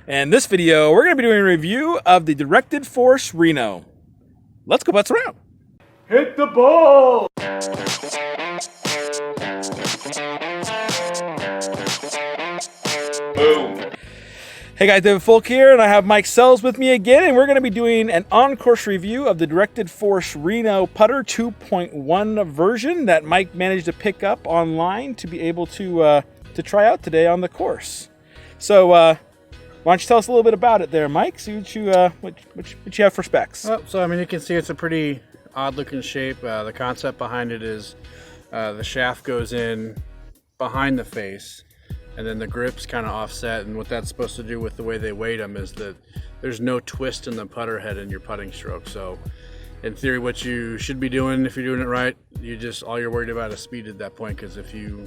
In this video, we're going to be doing a review of the Directed Force Reno. Let's go butts around. Hit the ball! Boom. Hey guys, David Folk here, and I have Mike Sells with me again, and we're going to be doing an on-course review of the Directed Force Reno Putter 2.1 version that Mike managed to pick up online to be able to try out today on the course. So, why don't you tell us a little bit about it there, Mike? See what you have for specs. So I mean, you can see it's a pretty odd-looking shape. The concept behind it is the shaft goes in behind the face, and then the grip's kind of offset. And what that's supposed to do with the way they weight them is that there's no twist in the putter head in your putting stroke. So, in theory, what you should be doing if you're doing it right, all you're worried about is speed at that point. Because if you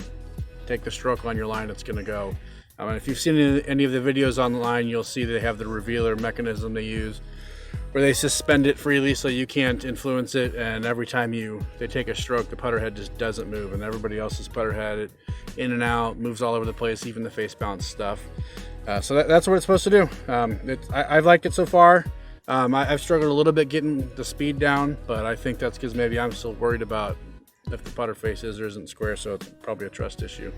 take the stroke on your line, it's going to go. And if you've seen any of the videos online, you'll see they have the revealer mechanism they use, where they suspend it freely so you can't influence it, and every time they take a stroke, the putter head just doesn't move, and everybody else's putter head, it in and out, moves all over the place, even the face bounce stuff. So that's what it's supposed to do. I've liked it so far. I've struggled a little bit getting the speed down, but I think that's because maybe I'm still worried about if the putter face is or isn't square, so it's probably a trust issue.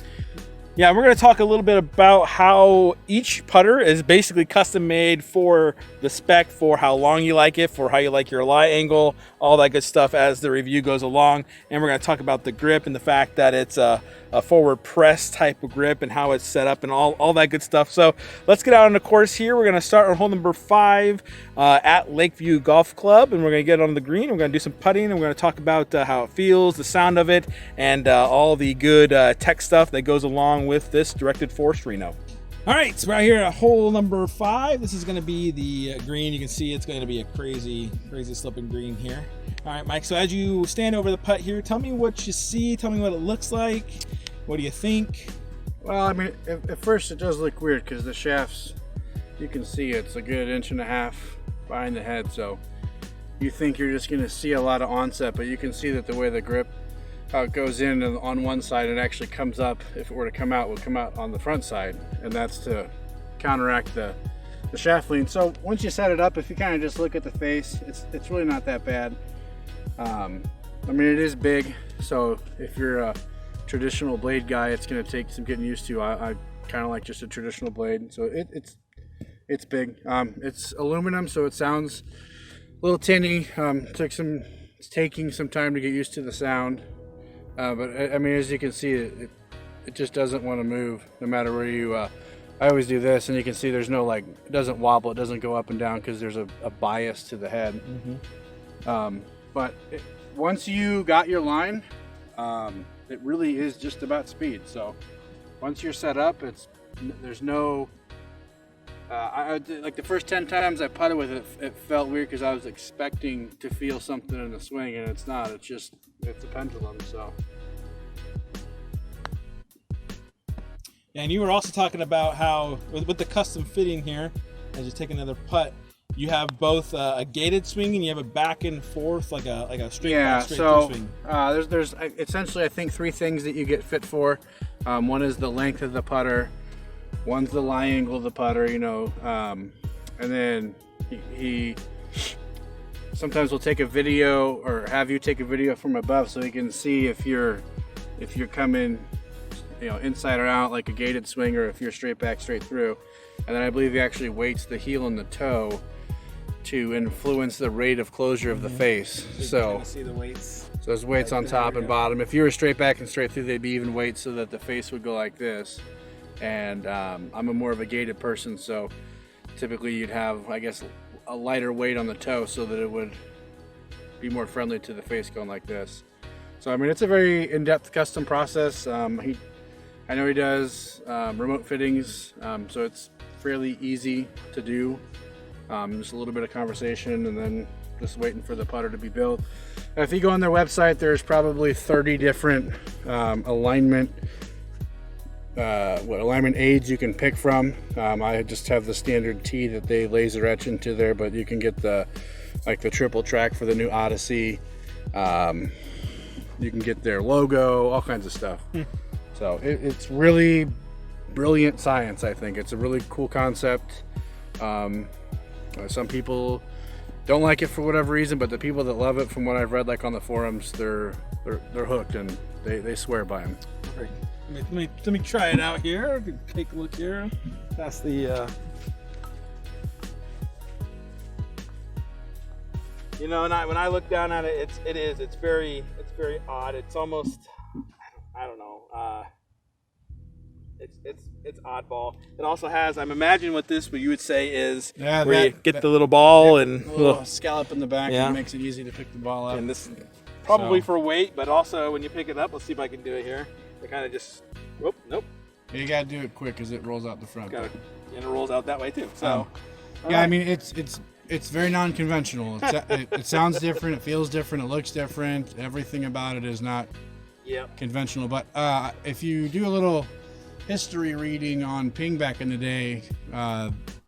Yeah, we're going to talk a little bit about how each putter is basically custom made for the spec, for how long you like it, for how you like your lie angle, all that good stuff as the review goes along. And we're going to talk about the grip and the fact that it's a forward press type of grip and how it's set up and all that good stuff. So let's get out on the course here. We're going to start on hole number 5 at Lakeview Golf Club, and we're going to get on the green. We're going to do some putting, and we're going to talk about how it feels, the sound of it, and all the good tech stuff that goes along with this Directed Force Reno. All right, so we're out here at hole number 5. This is going to be the green. You can see it's going to be a crazy sloping green here. All right, Mike, so as you stand over the putt here, tell me what you see, tell me what it looks like. What do you think? Well, I mean, at first it does look weird because the shafts, you can see it's a good 1.5 inches behind the head, so you think you're just going to see a lot of onset, but you can see that the way the grip, how it goes in and on one side, it actually comes up. If it were to come out, it would come out on the front side, and that's to counteract the shaft lean. So once you set it up, if you kind of just look at the face, it's really not that bad. I mean, it is big, so if you're a traditional blade guy, it's going to take some getting used to. I kind of like just a traditional blade, so it's big. It's aluminum, so it sounds a little tinny. It's taking some time to get used to the sound. But I mean, as you can see, it just doesn't want to move no matter where you, I always do this, and you can see there's no, like, it doesn't wobble, it doesn't go up and down because there's a bias to the head. But once you got your line, it really is just about speed. So once you're set up, there's no, like the first 10 times I putted with it, it felt weird because I was expecting to feel something in the swing, and it's not. It's a pendulum. So yeah, and you were also talking about how with the custom fitting here, as you take another putt, you have both a gated swing and you have a back and forth, like a straight back, straight through swing. There's essentially, I think, 3 things that you get fit for. One is the length of the putter. One's the lie angle of the putter, and then he sometimes will take a video or have you take a video from above so he can see if you're coming, inside or out like a gated swing, or if you're straight back, straight through. And then I believe he actually weights the heel and the toe to influence the rate of closure of the face. So see the weights. So there's weights on top and bottom. If you were straight back and straight through, they'd be even weights so that the face would go like this. And I'm more of a gated person, so typically you'd have, I guess, a lighter weight on the toe so that it would be more friendly to the face going like this. So I mean, it's a very in-depth custom process. I know he does remote fittings, so it's fairly easy to do. Just a little bit of conversation and then just waiting for the putter to be built. If you go on their website, there's probably 30 different alignment aids you can pick from. I just have the standard T that they laser etch into there, but you can get the triple track for the new Odyssey. You can get their logo, all kinds of stuff. So it's really brilliant science. I think it's a really cool concept. Some people don't like it for whatever reason, but the people that love it, from what I've read, like on the forums, they're hooked and they swear by them. Perfect. Let me try it out here. Take a look here. That's the. You know, and when I look down at it, it's very odd. It's almost, I don't know. It's oddball. It also has, I'm imagining what you would say is where you get the little ball and a little scallop in the back. Yeah. And it makes it easy to pick the ball up. And this probably for weight, but also when you pick it up, let's see if I can do it here. It kind of just, whoop, nope. You gotta do it quick because it rolls out the front. And it rolls out that way too. So yeah, I mean it's very non-conventional. It sounds different. It feels different. It looks different. Everything about it is not conventional. But if you do a little history reading on ping back in the day,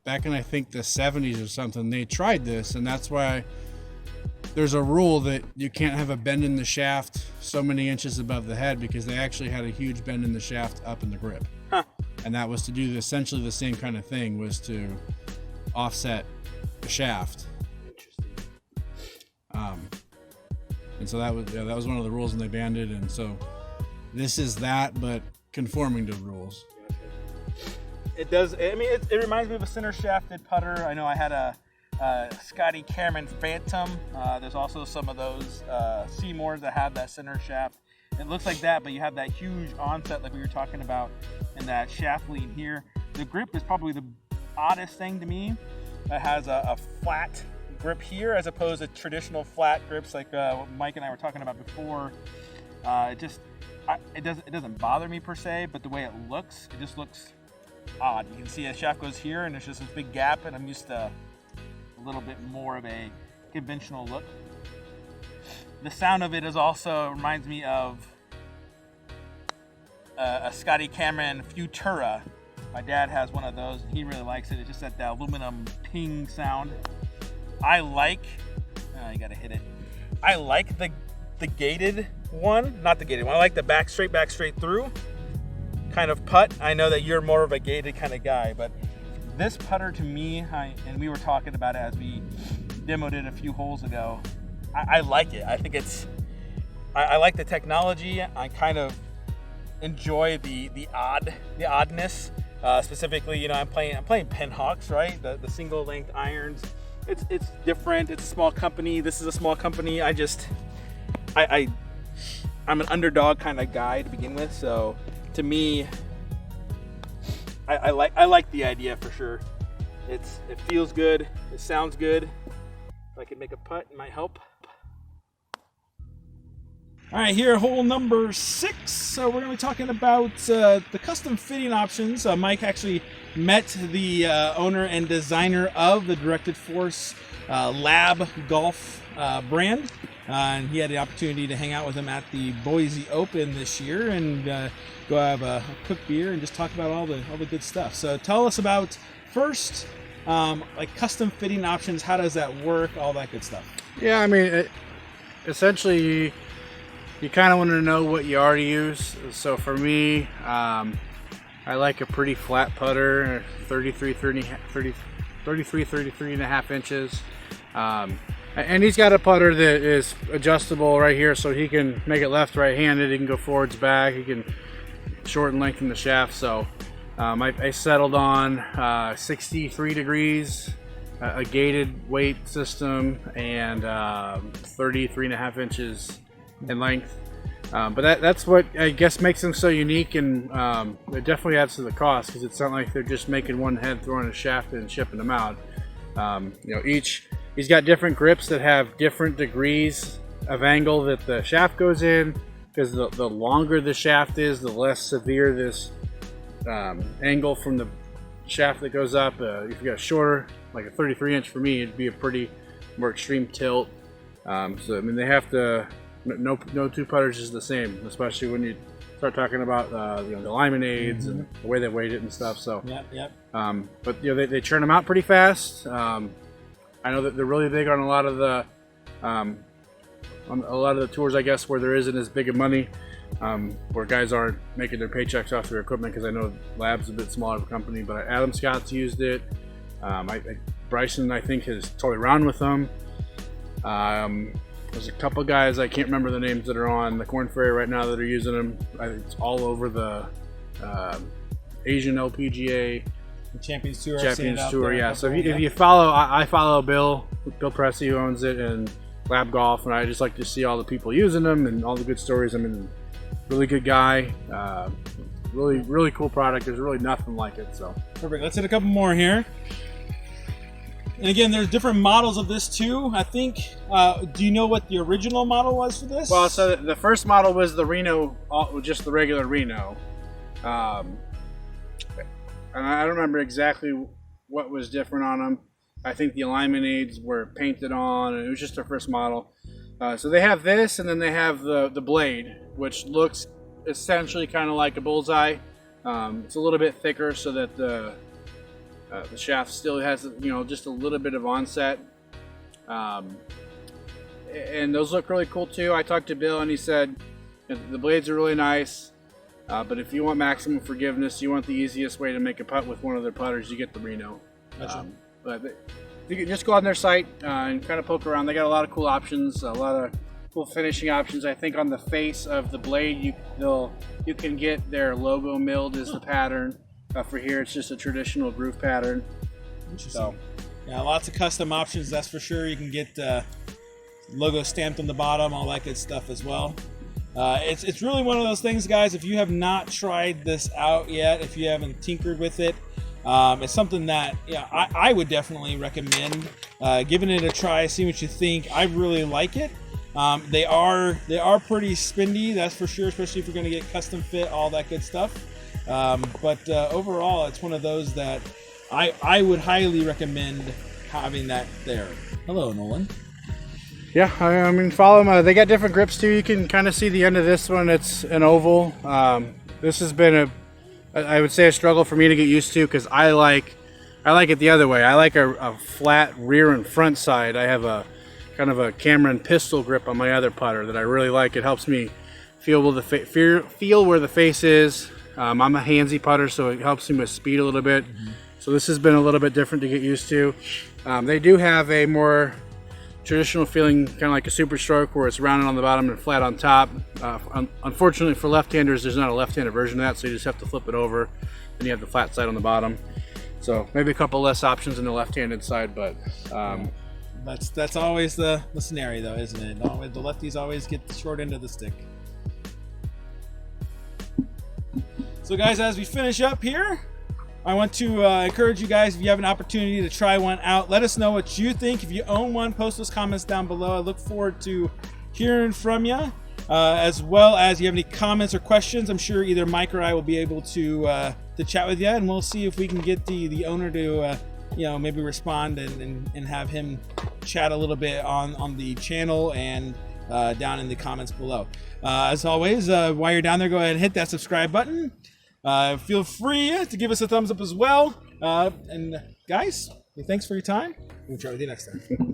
back in I think the 70s or something, they tried this, and that's why there's a rule that you can't have a bend in the shaft so many inches above the head, because they actually had a huge bend in the shaft up in the grip. And that was to do essentially the same kind of thing, was to offset the shaft. Interesting. And so that was one of the rules, and they banned it. And so this is that, but conforming to rules. It does. I mean, it reminds me of a center shafted putter. I know I had a Scotty Cameron Phantom. There's also some of those Seymours that have that center shaft. It looks like that, but you have that huge onset like we were talking about, and that shaft lean here. The grip is probably the oddest thing to me. It has a flat grip here as opposed to traditional flat grips like what Mike and I were talking about before. It doesn't bother me per se, but the way it just looks odd. You can see a shaft goes here and there's just this big gap, and I'm used to a little bit more of a conventional look. The sound of it reminds me of a Scotty Cameron Futura. My dad has one of those and he really likes it. It's just that aluminum ping sound. I like the gated one, not the gated one. I like the back straight through kind of putt. I know that you're more of a gated kind of guy, but this putter to me, and we were talking about it as we demoed it a few holes ago, I like it. I think I like the technology. I kind of enjoy the oddness. Specifically, you know, I'm playing Penhawks, right? The single length irons. It's different. It's a small company. This is a small company. I'm an underdog kind of guy to begin with, so to me, I like the idea for sure. It feels good. It sounds good. If I could make a putt, it might help. All right, here hole number 6. So we're going to be talking about the custom fitting options. Mike actually met the owner and designer of the Directed Force Lab Golf brand. And he had the opportunity to hang out with him at the Boise Open this year and go have a quick beer and just talk about all the good stuff. So tell us about first, like custom fitting options. How does that work? All that good stuff. Yeah, I mean, essentially, you kind of want to know what you already use. So for me, I like a pretty flat putter, 33 and a half inches. And he's got a putter that is adjustable right here, so he can make it left, right-handed. He can go forwards, back. He can shorten, lengthen the shaft. So I settled on 63 degrees, a gated weight system, and 33 and a half inches in length. But that's what I guess makes them so unique, and it definitely adds to the cost, because it's not like they're just making one head, throwing a shaft and shipping them out. You know, he's got different grips that have different degrees of angle that the shaft goes in, because the longer the shaft is, the less severe this angle from the shaft that goes up. If you got shorter, like a 33 inch for me, it'd be a pretty more extreme tilt. So I mean, they have to. No two putters is the same, especially when you start talking about the limonades and the way they weight it and stuff. So Yep. But they churn them out pretty fast. I know that they're really big on a lot of the tours, I guess, where there isn't as big of money, where guys aren't making their paychecks off their equipment, because I know Lab's a bit smaller of a company, but Adam Scott's used it. Bryson, I think, has totally run with them. There's a couple guys, I can't remember the names, that are on the Corn Ferry right now that are using them. It's all over the Asian LPGA The Champions Tour. Yeah. So if you follow, I follow Bill Pressey, who owns it, and Lab Golf, and I just like to see all the people using them and all the good stories. I mean, really good guy, really cool product. There's really nothing like it. So perfect. Let's hit a couple more here. And again, there's different models of this too. I think. Do you know what the original model was for this? Well, so the first model was the Reno, just the regular Reno. And I don't remember exactly what was different on them. I think the alignment aids were painted on, and it was just their first model. So they have this, and then they have the blade, which looks essentially kind of like a bullseye. It's a little bit thicker, so that the shaft still has, just a little bit of onset. And those look really cool too. I talked to Bill, and he said the blades are really nice. But if you want maximum forgiveness, you want the easiest way to make a putt with one of their putters, you get the Reno. But you can just go on their site and kind of poke around. They got a lot of cool options, a lot of cool finishing options. I think on the face of the blade, you can get their logo milled as the pattern. For here, it's just a traditional groove pattern. Interesting. So, yeah, lots of custom options, that's for sure. You can get logo stamped on the bottom, all that good stuff as well. It's really one of those things, guys. If you have not tried this out yet, if you haven't tinkered with it, it's something that I would definitely recommend giving it a try. See what you think. I really like it. They are pretty spendy, that's for sure, especially if you're going to get custom fit, all that good stuff. But overall, it's one of those that I would highly recommend having that there. Hello, Nolan. Yeah, I mean, follow them. They got different grips too. You can kind of see the end of this one. It's an oval. This has been I would say, a struggle for me to get used to, because I like it the other way. I like a flat rear and front side. I have a kind of a Cameron pistol grip on my other putter that I really like. It helps me feel where the face is. I'm a handsy putter, so it helps me with speed a little bit. Mm-hmm. So this has been a little bit different to get used to. They do have a more traditional feeling, kind of like a super stroke, where it's rounded on the bottom and flat on top. Unfortunately for left-handers, there's not a left-handed version of that, so you just have to flip it over, and you have the flat side on the bottom. So maybe a couple less options on the left-handed side, but that's always the scenario, though, isn't it? The lefties always get the short end of the stick. So, guys, as we finish up here, I want to encourage you guys, if you have an opportunity to try one out, let us know what you think. If you own one, post those comments down below. I look forward to hearing from you, as well as you have any comments or questions. I'm sure either Mike or I will be able to chat with you, and we'll see if we can get the owner to maybe respond and have him chat a little bit on the channel and down in the comments below. As always, while you're down there, go ahead and hit that subscribe button. Feel free to give us a thumbs up as well. And guys, thanks for your time. We'll chat with you next time.